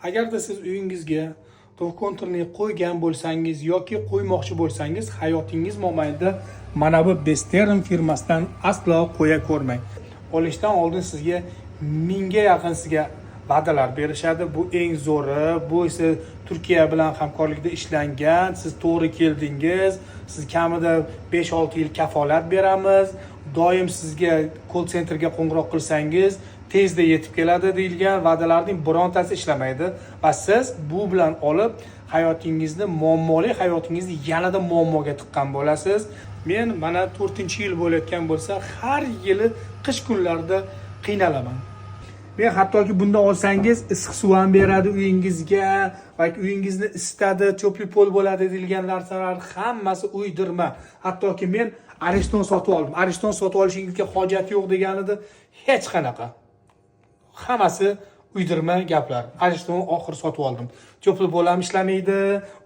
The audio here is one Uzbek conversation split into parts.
Agarda siz uyingizga to'q konturli qo'ygan bo'lsangiz yoki qo'ymoqchi bo'lsangiz, hayotingiz mobaynida mana bu Bestern firmasidan aslo qo'ya ko'rmang. Olishdan oldin sizga 1000 ga yaqin sizga va'dalar berishadi. Bu eng zo'ri. Bu esa Turkiya bilan hamkorlikda ishlangan. Siz to'g'ri keldingiz. Siz kamida 5-6 yil kafolat beramiz. Doim sizga call centerga qo'ng'iroq qilsangiz tezda yetib keladi deyilgan va'dalarning birontasi ishlamaydi va siz bu bilan olib hayotingizni, muammoli hayotingizni yanada muammoga tiqqan bo'lasiz. Men mana 4-yil bo'layotgan bo'lsa, har yili qish kunlarida qiynalaman. Men hattoki bunda olsangiz issiq suv ham beradi uyingizga va uyingizni isitadi, cho'pli pol bo'ladi deyilgan narsalar hammasi uydirma. Hattoki men Ariston sotib oldim. Ariston sotib olishingizga hojat yo'q deganida hech qanaqa. Hammasi uydirma gaplar. Ariston oxir sotib oldim. Cho'pli pol ham ishlamaydi.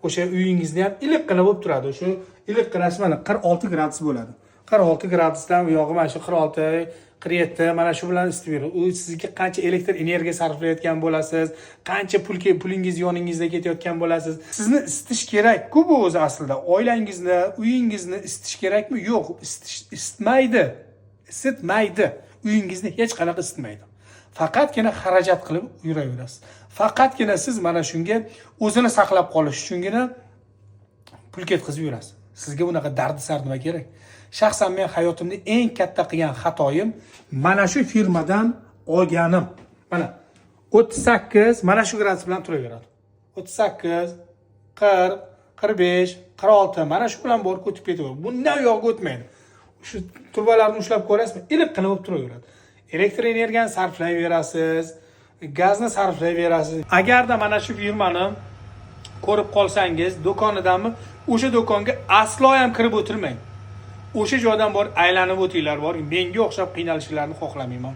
O'sha uyingizni ham iliqqina bo'lib turadi. Shu iliqqinasi mana 46 gradus bo'ladi. 46 gradusdan u yog'i mana shu 46 47 mana shu bilan isitib beradi. U sizga qancha elektr energiya sarflayotgan bo'lasiz, qancha pulingiz yoningizda ketayotgan bo'lasiz. Sizni isitish kerak-ku bu o'zi aslida. Oilangizni, uyingizni isitish kerakmi? Yo'q, isitmaydi. Isitmaydi. Uyingizni hech qanaqa isitmaydi. Faqatgina xarajat qilib yuraverasiz. Faqatgina siz mana shunga o'zini saqlab qolish uchungina pul ketkazib yurasiz. Sizga bunaqa dardisar nima kerak? Shaxsan men hayotimda eng katta qilgan xatoyim mana shu firmadan olganim. Mana 38 mana shu gradus bilan turaveradi. 38, 40, 45, 46 mana shu bilan borib o'tib ketaveradi. Bundan yo'q o'tmaydi. Shu turbalarni ushlab ko'rasizmi? Iliqqina bo'lib turaveradi. Elektr energiyani sarflayverasiz, gazni sarflayverasiz. Agarda mana shu firmani ko'rib qolsangiz, do'konidanmi, o'sha do'konga aslo ham kirib o'tirmang. O'sha joydan borib aylanib o'tinglar, menga o'xshab qiynalishlarni xohlamayman.